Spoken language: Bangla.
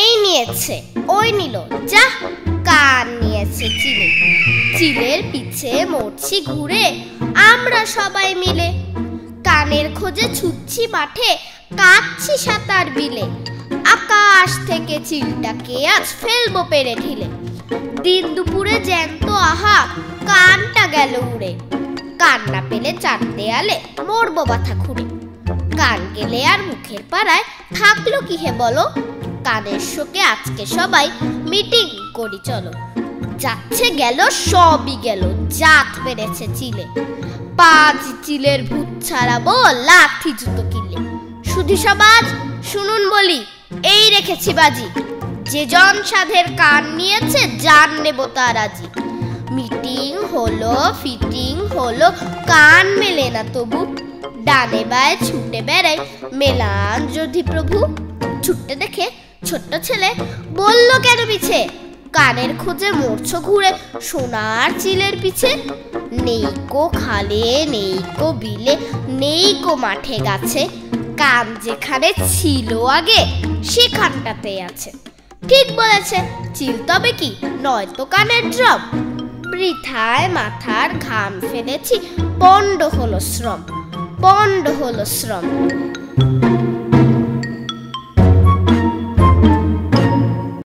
এই নিয়েছে, ওই নিল, যা কান নিয়েছে চিলে। চিলের পিছে মরছি ঘুরে আমরা সবাই মিলে। কানের খোঁজে ছুটছি মাঠে, কাটছি সাঁতার বিলে। আকাশ থেকে চিলটাকে আজ ফেলবো পেরে ঢিলে। দিন দুপুরে জ্যান্ত আহা, কানটা গেল উড়ে। কান না পেলে চার দেয়ালে মরবো বাথা খুঁড়ে। কান গেলে আর মুখের পাড়ায় থাকলো কি হে বলো। কানের শোকে আজকে সবাই মিটিং করি চলো। যাচ্ছে গেল সবই গেল, জাত পেরেছে চিলে। পাঁচ চিলের ভূত ছাড়াবো লাঠি জুতো কিলে। শুধু সমাজ শুনুন বলি, এই রেখেছি বাজি। যে জন সাধের কান নিয়েছে জান নেব তার আজি। মিটিং হলো ফিটিং হলো, কান মেলে না তবু। ডানে বায়ে ছুটে বেড়াই, মেলান যদি প্রভু। ছুটতে দেখে ছোট্ট ছেলে বলল কেন পিছে, কানের খোঁজে মরছো ঘুরে সোনার চিলের পিছে। নেই কো খালে নেই কো বিলে, নেই কো মাঠে গাছে। কান যেখানে ছিল আগে সেখানটাতে আছে। ঠিক বলেছে, চিল তবে কি নয় তো কানের ড্রম। বৃথায় মাথার ঘাম ফেলেছি, পণ্ড হলো শ্রম, পণ্ড হলো শ্রম।